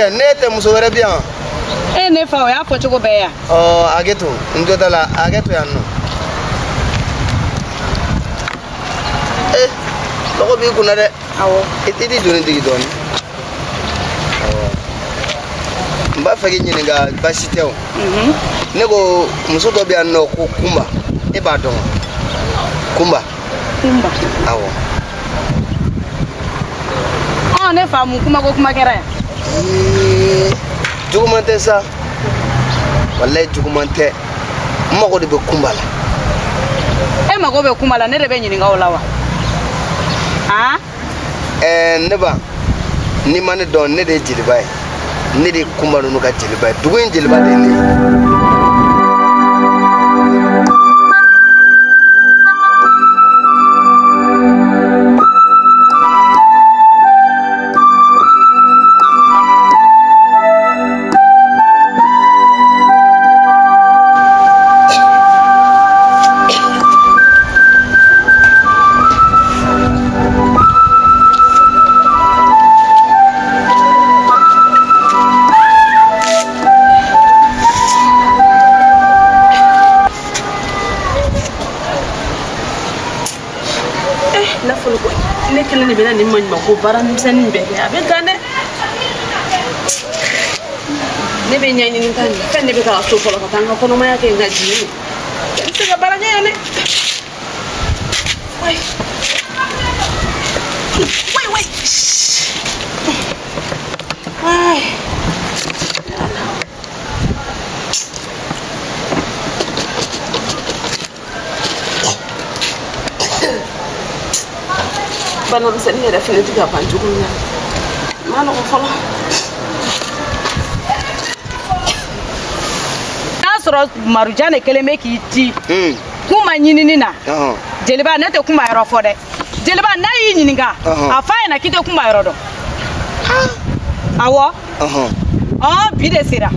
Ne te muso wɛrɛ bi yan ne fa o y'a fɔ cogo bɛɛ yan ageto ndo dala ageto yan no logo bi kunna dɛ awɔ itidi doni digi dɔɔni n b'a fɛ k'i ɲininka basi tɛ o ne ko muso dɔ bi yan nɔ ko Kumba e b'a dɔn Kumba awɔ ne fa mun kuma ko kuma kɛra yan juguman tɛ sa wallahi juguman tɛ n mago de bɛ Kumba la e mago bɛ Kumba la ne de bɛ ɲininka o la wa ne ba ni ma ne dɔn ne de ye jeliba ye ne de ye Kumba ninnu ka jeliba ye dugu in jeliba de ye ne ye ko bara misɛnnin bɛɛ kɛ a bɛ gan dɛ ne bɛ ɲɛɲini ka nin fɛn de bɛ ka so fɔlɔ ka taa n ka kɔnɔmaya kɛ n ka jigin n tɛ se ka baara ɲɛ yan dɛ bana misɛnnin yɛrɛ fɛnɛ tɛ ka ban cogo min na ma nɔgɔn fɔlɔ n'a sɔrɔ Marujan de kelen bɛ k'i ci Kumba ɲinini na jeliba ne tɛ Kumba yɔrɔ fɔ dɛ jeliba n'a y'i ɲininka a f'a ɲɛna k'i tɛ Kumba yɔrɔ dɔn awɔ bi de sera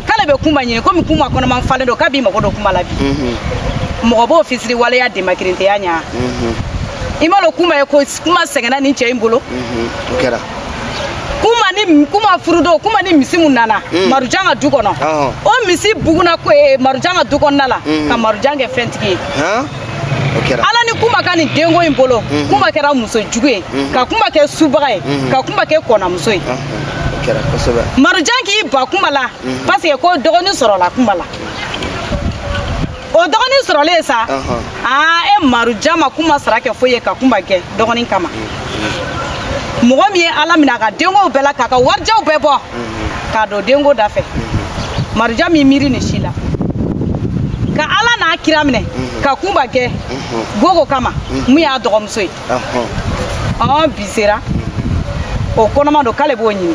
k'ale bɛ Kumba ɲini komi Kumba kɔnɔma falen don k'a b'i mago don Kumba la bi mɔgɔ b'o fisiri waleya dɛmɛkirintɛya ɲa i ma dɔn Kumba ye ko Kumba sɛgɛnna nin cɛ in bolo o kɛra Kumba furudon Kumba ni misi mun nana Marujan ka du kɔnɔ o misi buguna ko Marujan ka du kɔnɔna la ka Marujan kɛ fɛntigi ye Ala ni Kumba ka nin denko in bolo Kumba kɛra muso jugu ye ka Kumba kɛ subaga ye ka Kumba kɛ kɔnamuso ye Marujan k'i ba Kumba la parce que ko dɔgɔnin sɔrɔla Kumba la o dɔgɔnin sɔrɔlen sa e Marujan ma Kumba sara kɛ foyi ye ka Kumba kɛ dɔgɔnin kama mɔgɔ min ye Ala minɛ a ka denko bɛɛ la k'a ka warijaw bɛɛ bɔ k'a don denko da fɛ Marujan min miiri nin si la ka Ala n'a kira minɛ ka Kumba kɛ gogo kama mun y'a dɔgɔmuso ye bi sera o kɔnɔma don k'ale b'o ɲini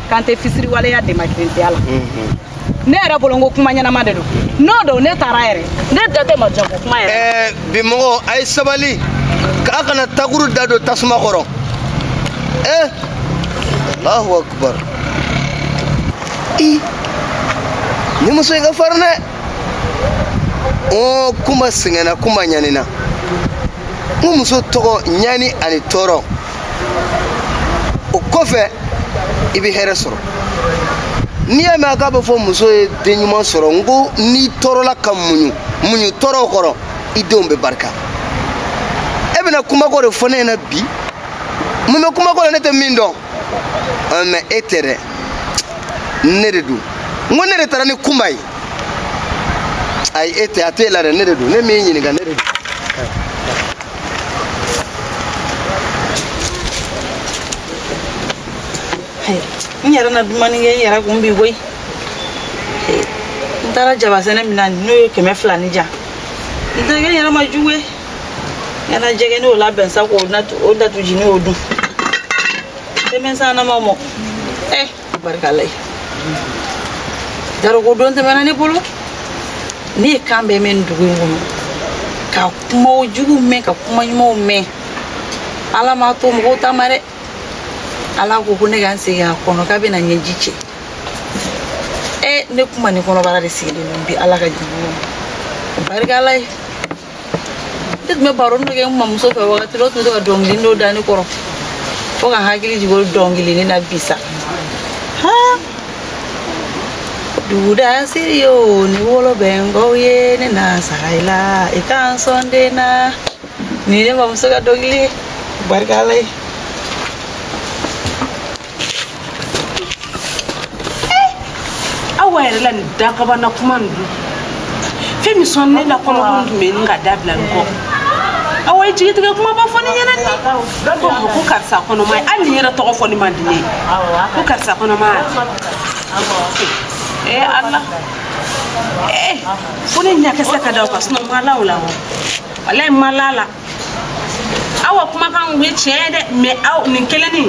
k'an tɛ fisiri waleya dɛmɛkirintɛya la ne yɛrɛ bolo n ko kuma ɲɛnama de don n'o don ne taara yɛrɛ ne da tɛ Marujan ko kuma yɛrɛ bi mɔgɔ a ye sabali k'a kana takuru da don tasuma kɔrɔ Allahu akbar. Ni muso ga farne. O kuma singana kuma nyanina. Muso togo nyani ani toro. O kofe ibi here soro. Ni ama ka ba fo muso e denyuma soro ngo ni toro la kamunyu munyu toro koro idombe barka. Ebena kuma ko re fone na bi. Mume kuma ko ne te mindo. Me etere. Neredu. Ngone tara ni kumai. Ai ete atela neredu. Ne mi nyini ga neredu. Nyara na dumani nge yara kumbi boy. Ntara jaba sene mina no keme flani ja. Ntara yara majuwe. Yara jege no la bensa ko na o da tu jini odu. Temensa na mamo. Barkalai. Daro ko don temana ne polo. Ni kambe men dugu ngum. Ka kuma jugu me ka kuma nyimo me. Ala ma to mo tamare. Ala ko ne gan se ya kono ka be na nyejiche ne kuma ni kono bara de sile bi ala ka jibu bargalai tet me baron no ge mam so fe wakati lo to dongi no dani koro fo ga hagili jigo dongi ni na bisa ha duda sirio ni wolo bengo ye ne na saila e kan sonde na ni ne mam so ga dongi bargalai awere lan dakaba na kumandu femi sonne la kono dundu men nga dabla ko awai jigiti ga kuma ba foni yana ni ko karsa kono mai an yera to foni mandine ko karsa kono mai Allah foni nya ka saka da ko sno malawla wallahi malala awa kuma kan wi chede me aw ni keleni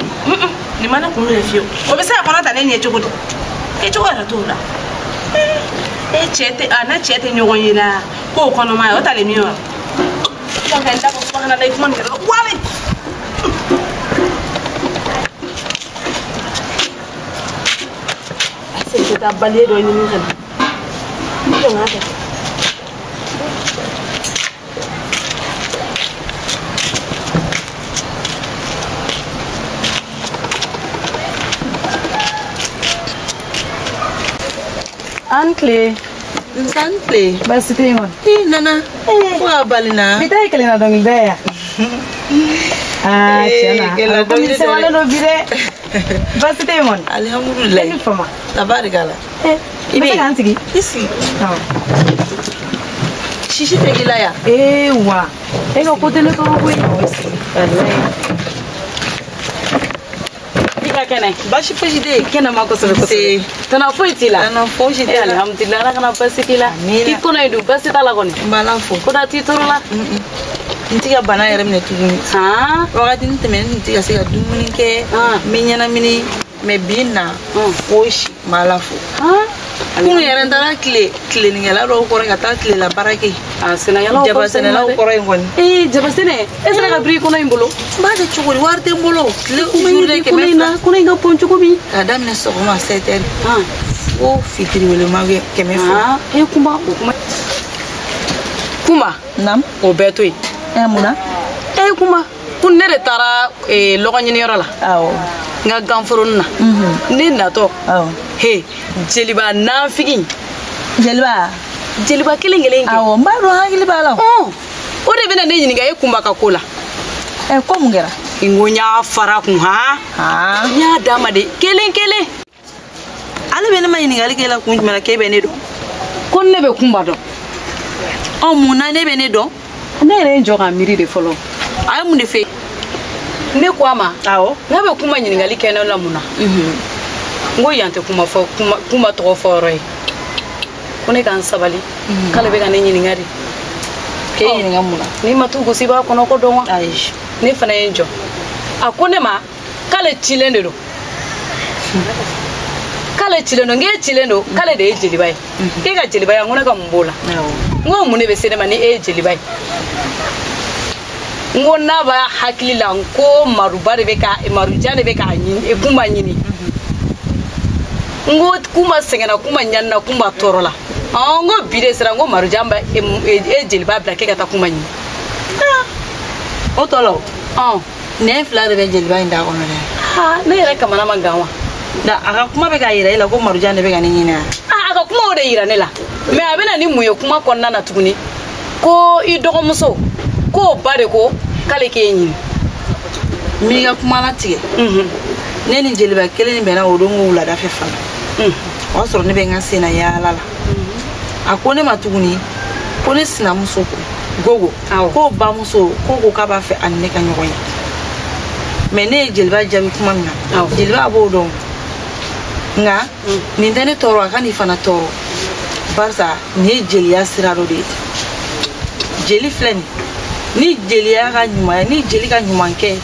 ni mana ko me fiyo o be sa kono ta ne nye chugo chugara tola chete ana chete nyonyila ko kono mai o tale miwa ka nda ko bana dai kuma ngero wale ase ta balé do ni ngana ni ngata Ancle. Ancle. Basi Timon. Nana. Wa balina. Bitai kali na dong idea. Chana. Kami sewale no bire. Basi Timon. Alhamdulillah. Ni fama. Tabarikala. Ibe kansigi. Isi. Shishi tegila ya. Wa. Ego kotele ko ko yi. Wallahi. Kene bashi fujide kene mako sobe ko tana foitila tana fojide alhamdulillah na kana basikila ikono idu basitala koni mbala fo koda titorla ntiga bana yere mine tuguni ha wakati ntemen ntiga siga dumuni ke minyana mini mebina oshi malafu ha kunu yere ndara kle ningela ro ko rega ta kle la barake sina yala ko sina la ko ro ngoni jabasene esra ga bri kono imbolo ba de chuguri warte mbolo le umurde ke mena kono nga poncho ko bi adam ne so ma seten o fitiri wele mage ke me fo kuma nam o betoi muna kuma kun ne de tara logonyini yoro la awo nga ganforonna ni nato he jeliba nafigi jeliba kilingelengi awo mbaro hangili bala o de bena ne nyinga e kumba ka kola ko mungera ngonya fara kun ha nya dama de kelenkele ale bena mai nyinga likela kun mala ke bene do kon ne be kumba do o muna ne bene do ne re njo ga miri de folo ay mun de fe ne kwama awo ngabe kuma nyinga likena la muna ngo yante kuma fo kuma to foroi kone kan sabali kala be kan nyini ngari ke nyini ngamuna ni matu ko siba kono ko donwa aish ni fana enjo akone ma kala chilende do kala chilendo nge chilendo kala de jelibai ke ga jelibai ngona ka mbola ngo mune be sene mani jelibai ngo na ba hakili la ko marubare be ka marujane be ka nyini e kuma nyini ngo kuma sengena kuma nyanna kuma torola ngo bide sira ngo marujamba e jeliba bla ke kata kuma nyi o tolo ne fla de jeliba inda ko ne ha ne yere kamana mangawa da aka kuma be ga yira ila ko marujande be ga ni nyina aka kuma o de yira ne la me abena ni muye kuma konna na tuguni ko I dogo muso ko bare ko kale ke nyi mi ga kuma na tige ne ni jeliba kele ni bena o do ngula da fe fala o soro ne be ngase na ya lala akone matuguni kone sina muso gogo ko ba muso ko ka ba fe anne ka nyoy mene jeliba jabi kuma na jeliba bo do nga ni dene toro aka ni fana toro barsa ni jeliya siraro de jeli fleni ni jeliya ka nyuma ni jeli ka nyuma ke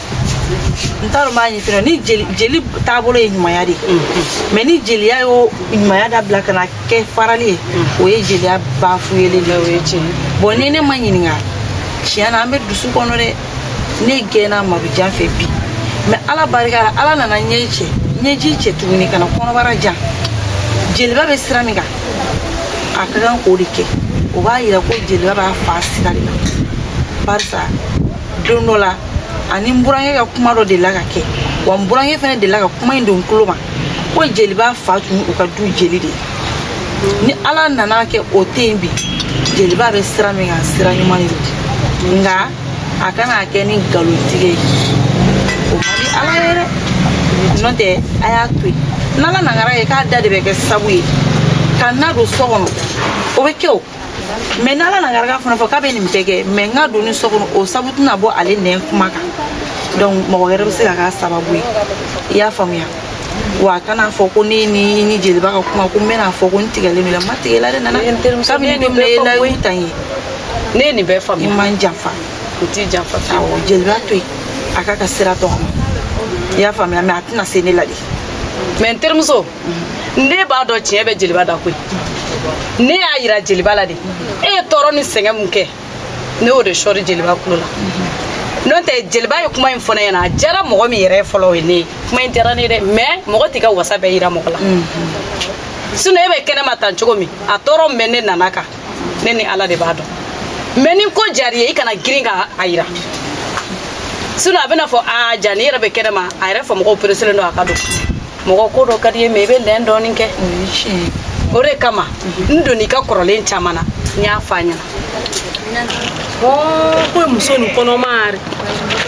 ntaro ma ni fino ni jeli tabolo e nyuma ya de me ni jeliya yo nyuma ya da black na ke farali o ye jeliya ba fuyele le o ye chi boni ne manyini nga chiana ambe dusu kono de ne gena marujan fe bi me ala barika ala nana nyeji che tuguni kana kono baraja jeliba be siramiga akagan ko dike o ba yira ko jeliba ba fasira de barsa donola ani mburange ga kuma do de laga ke wa mburange fene de laga kuma indon kuloma ko jeliba fatu o ka du jeli de ni ala nana ke o tembi jeliba be siramiga siranyuma ni nga akana ke ni galotige o mali ala yere note ayatui nala nangara e ka dade be ke sabuye kana do sogono o be keo me nala nangara ga fona fo ka be ni mtege me nga do ni sogono o sabutu na bo ale ne kumaka donc mo were be se ga sababu ya famia wa kana fo ko ni jeliba ka kuma ko mena fo ko ntigale mi la matigela de nana ka bi do me la utanye ne ni be famia man jafa uti jafa o jeliba toi aka ka sira to ya famia me atina sene la di mais en termes so ne ba do tie be jeliba da ko ne ya yira jeliba la de e toro ni senge munke ne o de shori jeliba kulo la non te jeliba yo kuma infona yana jara mo mi yere follow ne kuma interane de mais mo ko tika wasa be yira mo la sunu e be kene matan chogo mi a toro menne nanaka ne ni ala de ba do meni ko jariye ikana giringa ayira sunu abena fo a jani yere be kene ma ayre fo mo ko presele no akado mo ko do kadiye mebe len do ninke ore kama ndo ni ka korolen chamana nya fanya ko musoni kono mari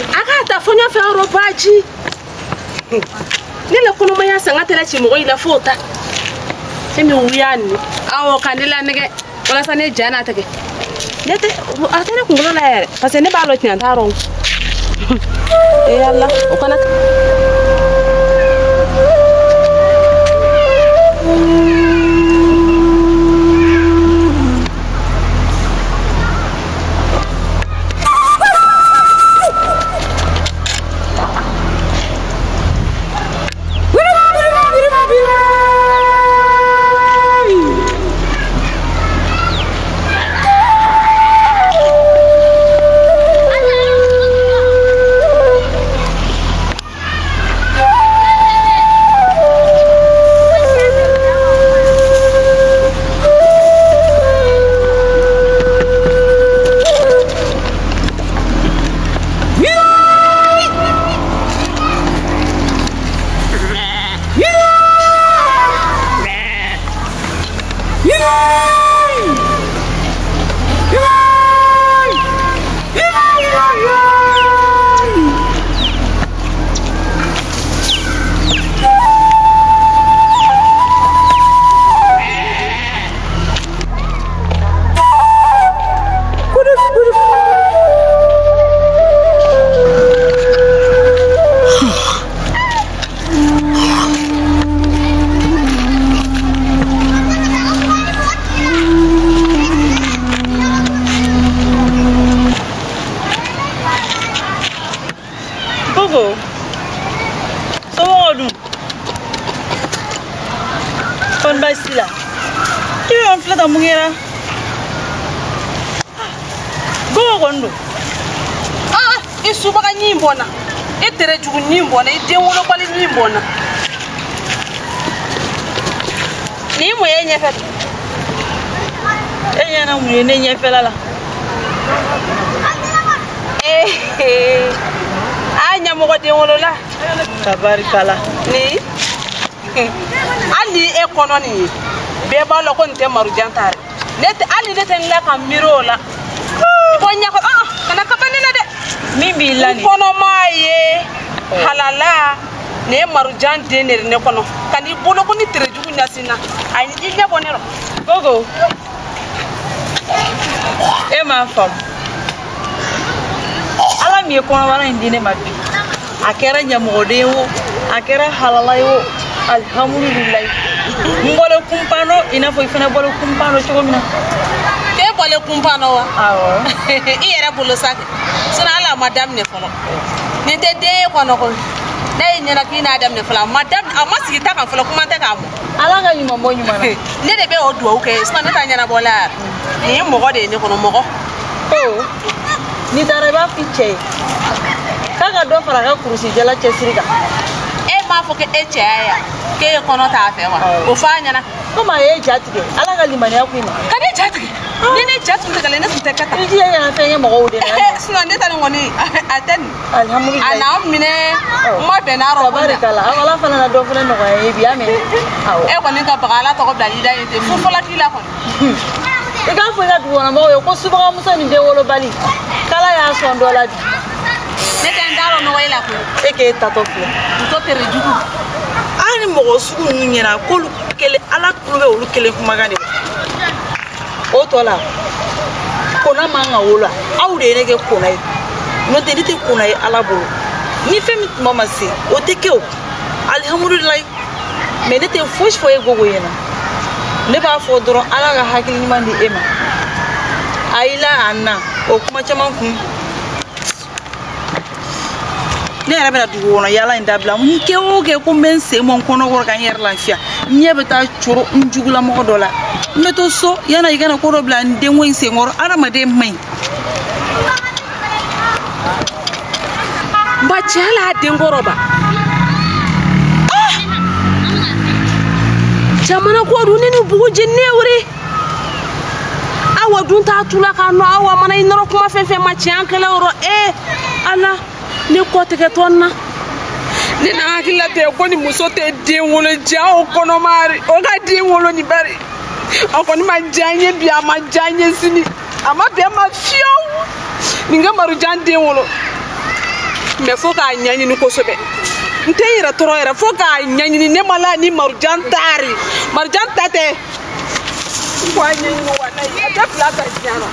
aka ta fonya fe robaji nile kono maya sanga tele chimo ila fota semi uyani awo kanila nege wala sane jana take nete atene kungulo la yere parce ne balo tinan taro e yalla o kana isubaga nyimbona etere jugu nyimbona ide wolo kwali nyimbona mu ye ɲɛfɛ e ɲɛna mun ye ne ɲɛfɛla la a ɲɛmɔgɔ den wolola tabarikala ni hali e kɔnɔ nin ye bɛɛ b'a la ko nin tɛ Marujan ta hali ne tɛ n la ka miiri o la ko ɲɛfɛ kana kaba ne la dɛ min b'i la nin kɔnɔma ye halala ne ye Marujan den de ne kɔnɔ ka n'i bolo ko ni terejugu ɲasinna a i ɲɛ bɔ ne rɔ Gogo e m'a faamu ala min ye kɔnɔbara in di ne ma bi a kɛra ɲɛmɔgɔden wo a kɛra halala ye wo alhamdulilayi n bɔle kunpano i n'a fɔ i fana bɔle kunpano cogo min na k'e bɔle kunpano wa awɔ i yɛrɛ bolo sa kɛ sinon hali a ma daminɛ fɔlɔ nin tɛ den ye kɔnɔ koyi ne ye ɲɛna k'i n'a daminɛ fɔlɔ a ma sigi ta kan fɔlɔ kuma tɛ k'a mɔ ala ka ɲuman bɔ ɲuman na ne de bɛ o duwawu kɛ sinon ne t'a ɲɛnabɔla yɛrɛ nin ye mɔgɔ de ye ne kɔnɔ mɔgɔ n'i taara i b'a f'i cɛ ye k'a ka dɔ fara a ka kurusi jala cɛsiri kan e m'a fɔ k'e cɛya ya k'e ye kɔnɔ t'a fɛ wa o f'a ɲɛna komi a ye ja tigɛ ala ka limaniya ko in ma ka ne ja tigɛ ni ne ja tun tigɛlen ne tun tɛ kɛ tan i ji ye ɲɛna fɛn ye mɔgɔw de la sinon ne ta nin kɔni a tɛ nin alhamdulilayi a n'a minɛ n ma bɛn n'a rɔ tabarikala ala fana na dɔ fana nɔgɔya ye bi y'a mɛn awɔ e kɔni ka baga ala tɔgɔ bila i da ye ten fo fɔlɔ k'i la kɔni i k'a fɔ i ka dugukɔnɔmɔgɔw ye ko subagamuso nin den wolobali k'ala y'a sɔn dɔ la bi ne tɛ n da rɔ nɔgɔ i la koyi e k'e tatɔ filɛ muso tere jugu hali mɔgɔ sugu ninnu ɲɛna k'olu kelen ala tulo bɛ olu kelen kumakan de la o tɔ la kona man ka wolo aw de ye ne kɛ kona ye n'o tɛ ne tɛ kona ye ala bolo ni fɛn min tuma ma se o tɛ kɛ o alihamudulilayi mɛ ne tɛ fosi fɔ e gogo ɲɛna ne b'a fɔ dɔrɔn ala ka hakili ɲuman di e ma a y'i la a na o kuma caman kun ne yɛrɛ bɛna dugu kɔnɔ yala in dabila n kɛ o kɛ ko n bɛ n sen bɔ n kɔnɔkɔrɔ ka n yɛrɛ lafiya n ɲɛ bɛ taa coro n jugulamɔgɔ dɔ la n bɛ to so yanni i kana ko dɔ bila n denko in senkɔrɔ adamaden man ɲi ba cɛ hali a denkɔrɔ ba jamana ko dun ne ni bugu jeni wuri awa dun t'a tula k'a nɔ awa mana i nɔrɔ kuma fɛn fɛn ma tiɲɛ an kɛlɛ yɔrɔ ala ne kɔ tigɛ tɔn na ne na hakilila tɛ ko ni muso tɛ den wolo ja o kɔnɔmari o ka den wolo ni bari a kɔni ma diya n ye bi a ma diya n ye sini a ma bɛn ma fiyewu nin ka Marujan den wolo mɛ fo k'a ɲɛɲini kosɛbɛ n tɛ n yɛrɛ tɔɔrɔ yɛrɛ fo k'a ɲɛɲini ne ma la ni Marujan taari Marujan ta tɛ n ko a ɲɛɲini walayi a tɛ fila ka diɲɛ na